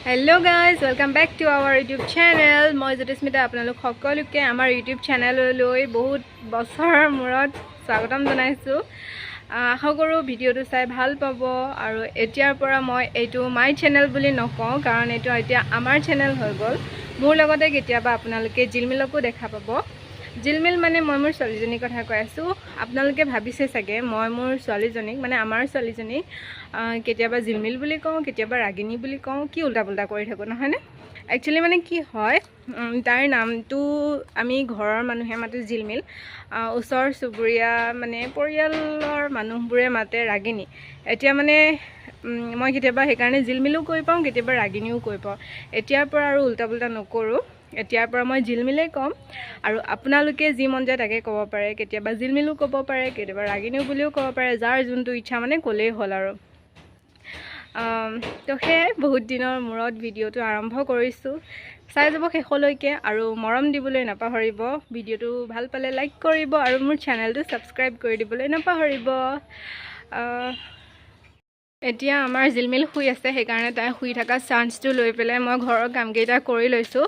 Hello guys, welcome back to our YouTube channel. মই জ্যোতিস্মিতা আপোনালোক সকলোকে আমাৰ YouTube চেনেললৈ বহুত বছৰৰ মূৰত স্বাগতম জনাইছো। আশা কৰোঁ ভিডিঅ'টো চাই ভাল পাব আৰু এতিয়াৰ পৰা মই এইটো মাই চেনেল বুলি নকওঁ কাৰণ এইটো এতিয়া আমাৰ চেনেল হৈ গ'ল। মোৰ লগতে কেতিয়াবা আপোনালোকে জিলমিলকো দেখা পাব। জিলমিল মানে মই মোৰ ছোৱালীজনীৰ কথা কৈ আছোঁ। আপোনালোকে ভাবিছে চাগে মই মোৰ ছোৱালীজনীক মানে আমাৰ ছোৱালীজনীক কেতিয়াবা জিলমিল বুলি কওঁ, কেতিয়াবা ৰাগিনী বুলি কওঁ, কি উল্টা পুল্টা কৰি থাকোঁ নহয়নে? একচুৱেলি মানে কি হয়, তাইৰ নামটো আমি ঘৰৰ মানুহে মাতে জিলমিল, ওচৰ চুবুৰীয়া মানে পৰিয়ালৰ মানুহবোৰে মাতে ৰাগিনী। এতিয়া মানে মই কেতিয়াবা সেইকাৰণে জিলমিলো কৈ পাওঁ, কেতিয়াবা ৰাগিনীও কৈ পাওঁ। এতিয়াৰ পৰা আৰু উল্টা পুল্টা নকৰোঁ, এতিয়াৰ পৰা মই জিলমিলেই ক'ম আৰু আপোনালোকে যি মন যায় তাকে ক'ব পাৰে। কেতিয়াবা জিলমিলো ক'ব পাৰে, কেতিয়াবা ৰাগিনীও বুলিও ক'ব পাৰে, যাৰ যোনটো ইচ্ছা মানে ক'লেই হ'ল আৰু। তো সেয়াই বহুত দিনৰ মূৰত ভিডিঅ'টো আৰম্ভ কৰিছোঁ, চাই যাব শেষলৈকে আৰু মৰম দিবলৈ নাপাহৰিব। ভিডিঅ'টো ভাল পালে লাইক কৰিব আৰু মোৰ চেনেলটো ছাবস্ক্ৰাইব কৰি দিবলৈ নাপাহৰিব। এতিয়া আমাৰ জিলমিল শুই আছে, সেইকাৰণে তাই শুই থকা চান্সটো লৈ পেলাই মই ঘৰৰ কামকেইটা কৰি লৈছোঁ।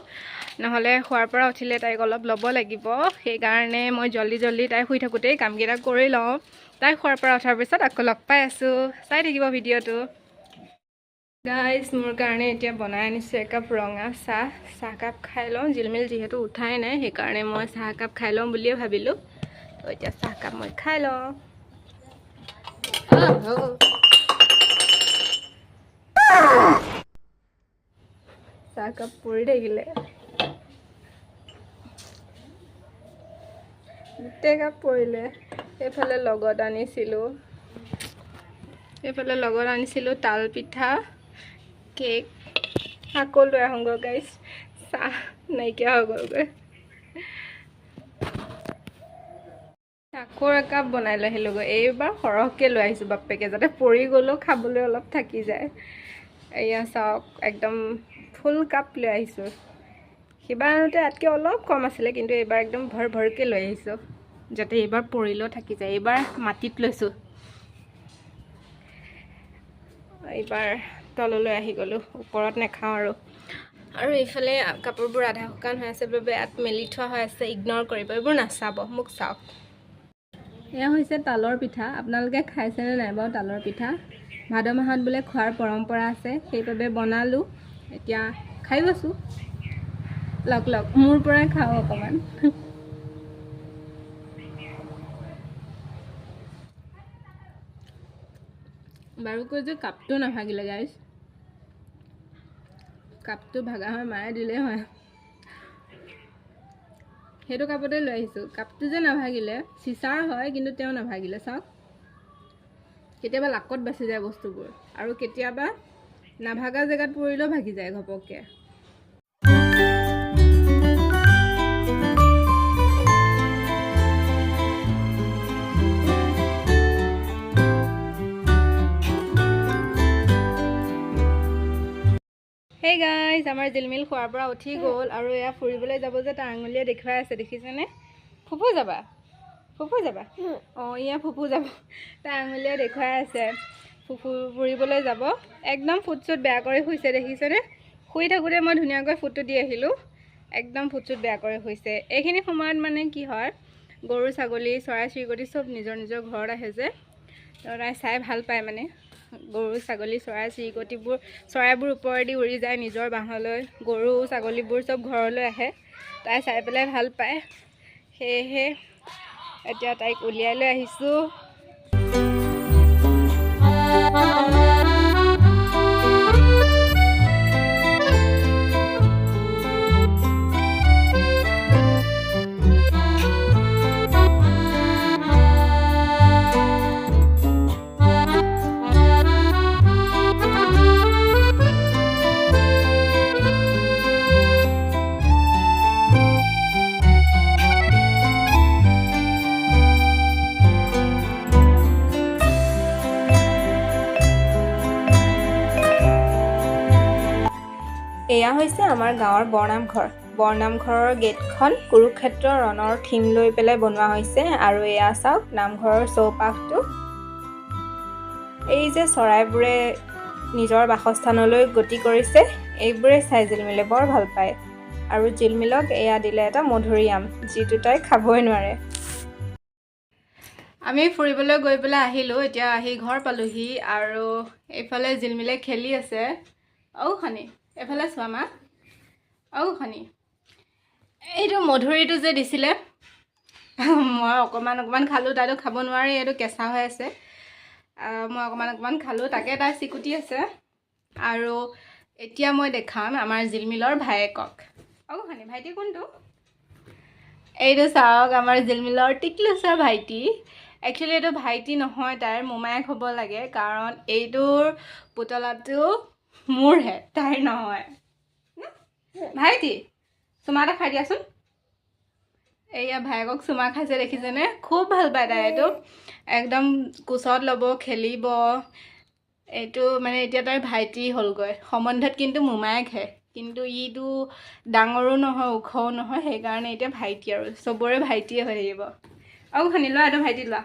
নহ'লে শোৱাৰ পৰা উঠিলে তাইক অলপ ল'ব লাগিব, সেইকাৰণে মই জল্দি তাই শুই থাকোঁতেই কামকেইটা কৰি লওঁ। তাই শোৱাৰ পৰা উঠাৰ পিছত আকৌ লগ পাই আছোঁ, চাই থাকিব ভিডিঅ'টো। গাইজ, মোৰ কাৰণে এতিয়া বনাই আনিছোঁ একাপ ৰঙা চাহকাপ খাই লওঁ। জিলমিল যিহেতু উঠাই নাই, সেইকাৰণে মই চাহকাপ খাই লওঁ বুলিয়ে ভাবিলোঁ। তো এতিয়া চাহকাপ মই খাই লওঁ। চাহকাপ পৰি থাকিলে, গোটেই কাপ পৰিলে। এইফালে লগত আনিছিলোঁ তাল পিঠা, কেক। আকৌ লৈ আহোঁগৈ গাইজ, চাহ নাইকিয়া হৈ গ'লগৈ। আকৌ একাপ বনাই লৈ আহিলোঁগৈ। এইবাৰ সৰহকৈ লৈ আহিছোঁ বাপেকে, যাতে পৰি গ'লেও খাবলৈ অলপ থাকি যায়। এয়া চাওক, একদম ফুল কাপ লৈ আহিছোঁ। সিবাৰ আনোতে ইয়াতকৈ অলপ কম আছিলে, কিন্তু এইবাৰ একদম ভৰকৈ লৈ আহিছোঁ, যাতে এইবাৰ পৰিলেও থাকি যায়। এইবাৰ মাটিত লৈছোঁ, এইবাৰ তললৈ আহি গ'লোঁ, ওপৰত নাখাওঁ আৰু এইফালে কাপোৰবোৰ আধা শুকান হৈ আছে বাবে ইয়াত মেলি থোৱা হৈ আছে। ইগন'ৰ কৰিব, এইবোৰ নাচাব, মোক চাওক। এয়া হৈছে তালৰ পিঠা। আপোনালোকে খাইছেনে নাই বাৰু তালৰ পিঠা? ভাদ মাহত বোলে খোৱাৰ পৰম্পৰা আছে, সেইবাবে বনালোঁ। এতিয়া খাই গৈছোঁ, লগ মোৰ পৰাই খাওঁ অকণমান। বাৰু কৈছোঁ কাপটো নাভাগিলে গাইজ, কাপটো ভাগা হয় মায়ে দিলেই হয়। সেইটো কাপতে লৈ আহিছোঁ। কাপটো যে নাভাগিলে, চিচাৰ হয় কিন্তু তেওঁ নাভাগিলে। চাওক, কেতিয়াবা লাকত বাচি যায় বস্তুবোৰ, আৰু কেতিয়াবা নাভাগা জেগাত পৰিলেও ভাগি যায় ঘপককৈ। হেই গাইজ, আমাৰ জিলমিল খোৱাৰ পৰা উঠি গ'ল আৰু এয়া ফুৰিবলৈ যাব যে তাৰ আঙুলিয়ে দেখুৱাই আছে, দেখিছেনে? ফুফু যাবা? অঁ, এয়া ফুফু যাব, তাৰ আঙুলিয়ে দেখুৱাই আছে ফুফু ফুৰিবলৈ যাব। একদম ফুটচুট বেয়া কৰি শুইছে, দেখিছেনে? শুই থাকোঁতে মই ধুনীয়াকৈ ফুটটো দি আহিলোঁ, একদম ফুটচুট বেয়া কৰি শুইছে। এইখিনি সময়ত মানে কি হয়, গৰু ছাগলী চৰাই চিৰিকটি চব নিজৰ ঘৰত আহে যে, তো তাই চাই ভাল পায়। মানে গৰু ছাগলী চৰাই চিৰিকটিবোৰ, চৰাইবোৰ ওপৰেদি উৰি যায় নিজৰ বাহলৈ, গৰু ছাগলীবোৰ চব ঘৰলৈ আহে, তাই চাই পেলাই ভাল পায়। সেয়েহে এতিয়া তাইক উলিয়াই লৈ আহিছোঁ। এয়া হৈছে আমাৰ গাঁৱৰ বৰনামঘৰৰ গেটখন কুৰুক্ষেত্ৰ ৰণৰ থিম লৈ পেলাই বনোৱা হৈছে। আৰু এয়া চাওক নামঘৰৰ চৌপাশটো। এই যে চৰাইবোৰে নিজৰ বাসস্থানলৈ গতি কৰিছে, এইবোৰে চাই জিলমিলে বৰ ভাল পায় আৰু জিলমিলক এয়া দিলে এটা মধুৰিআম যিটো তাই খাবই নোৱাৰে। আমি ফুৰিবলৈ গৈ পেলাই আহিলোঁ, এতিয়া আহি ঘৰ পালোহি আৰু এইফালে জিলমিলে খেলি আছে। খানি এইফালে চোৱা মা, খানি এইটো মধুৰিটো যে দিছিলে মই অকণমান খালোঁ, তাইতো খাব নোৱাৰি, এইটো কেঁচা হৈ আছে। মই অকণমান খালোঁ, তাকে তাই চিকুটি আছে। আৰু এতিয়া মই দেখাম আমাৰ জিলমিলৰ ভায়েকক। খানি ভাইটি কোনটো? এইটো চাওক আমাৰ জিলমিলৰ টিকলুচৰ ভাইটি। একচুৱেলি এইটো ভাইটি নহয়, তাইৰ মোমায়েক হ'ব লাগে, কাৰণ এইটোৰ পুতলাটো মোৰহে, তাইৰ নহয়। ভাইটি চুমা এটা খাই দিয়াচোন। এয়া ভায়েকক চুমা খাইছে দেখিছেনে? খুব ভাল পায় তাই, এইটো একদম কোচত ল'ব, খেলিব। এইটো মানে এতিয়া তাইৰ ভাইটি হ'লগৈ, সম্বন্ধত কিন্তু মোমায়েকহে, কিন্তু ইটো ডাঙৰো নহয় ওখও নহয়, সেইকাৰণে এতিয়া ভাইটি আৰু চবৰে ভাইটিয়ে হৈ থাকিব। খানি লোৱা, এইটো ভাইটি লোৱা,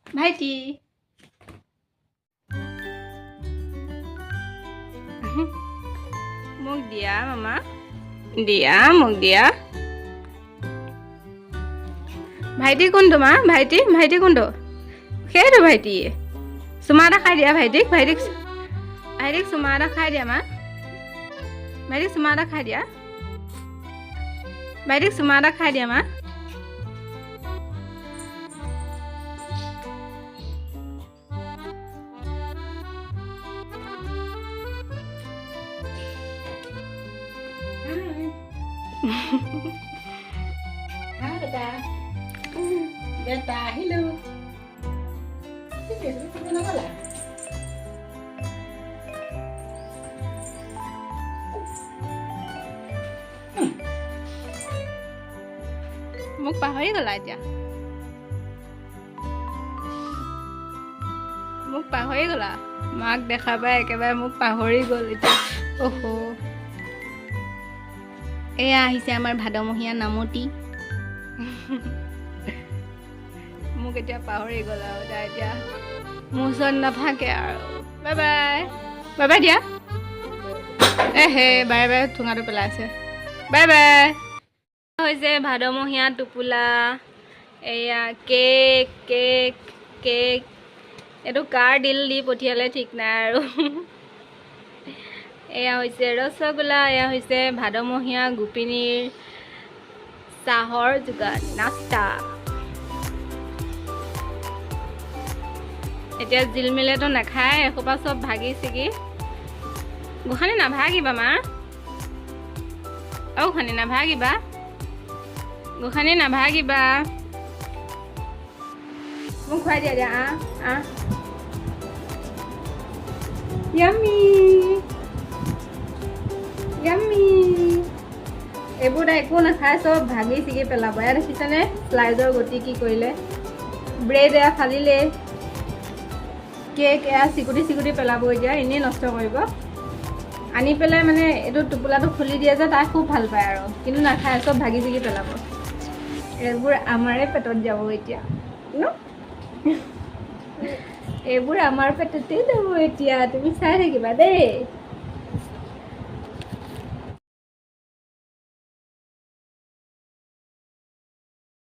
ভাইটি। মোক দিয়া মামা, দিয়া মোক দিয়া। ভাইটি কোনটো মা? ভাইটি কোনটো? সেইটো ভাইটি। চুমা এটা খাই দিয়া ভাইটিক চুমা এটা খাই দিয়া মা। ভাইটিক চুমা এটা খাই দিয়া, মা। Beta, hello. মোক পাহৰি গলা এতিয়া, মাক দেখা পাই একেবাৰে মোক পাহৰি গ'ল এতিয়া। এয়া আহিছে আমাৰ ভাদমহীয়া নামতি। মোক এতিয়া পাহৰি গ'ল আৰু তাই এতিয়া মোৰ ওচৰত নাথাকে আৰু। বাই বাই দিয়া। বাৰে বাৰে ঠুঙাটো পেলাইছে। Bye bye. হৈছে ভাদমহীয়া টোপোলা, এয়া কেক। এইটো কাৰ দিল দি পঠিয়ালে ঠিক নাই আৰু। এয়া হৈছে ৰসগোল্লা, এয়া হৈছে ভাদমহীয়া গোপিনীৰ চাহৰ যোগান, নাস্তা। এতিয়া জিলমিলেতো নাখায়, এসোপা চব ভাগি ছিগি। গোসানী নাভাগিবা মা, খানি নাভাগিবা, গোসানী নাভাগিবা। মোক খুৱাই দিয়া দিয়া। ইয়াম্মি। এইবোৰ তাই একো নাখায়, চব ভাগি ছিগি পেলাব। এয়া দেখিছেনে স্লাইজৰ গতি কি কৰিলে? ব্ৰেড এয়া ফালিলে, কেক এয়া চিকুটি পেলাব। এতিয়া এনেই নষ্ট কৰিব, আনি পেলাই মানে এইটো টোপোলাটো খুলি দিয়ে যে, তাই খুব ভাল পায় আৰু, কিন্তু নাখায়, চব ভাগি ছিগি পেলাব। এইবোৰ আমাৰে পেটত যাব এতিয়া ন, এইবোৰ আমাৰ পেটতে যাব এতিয়া, তুমি চাই থাকিবা দেই।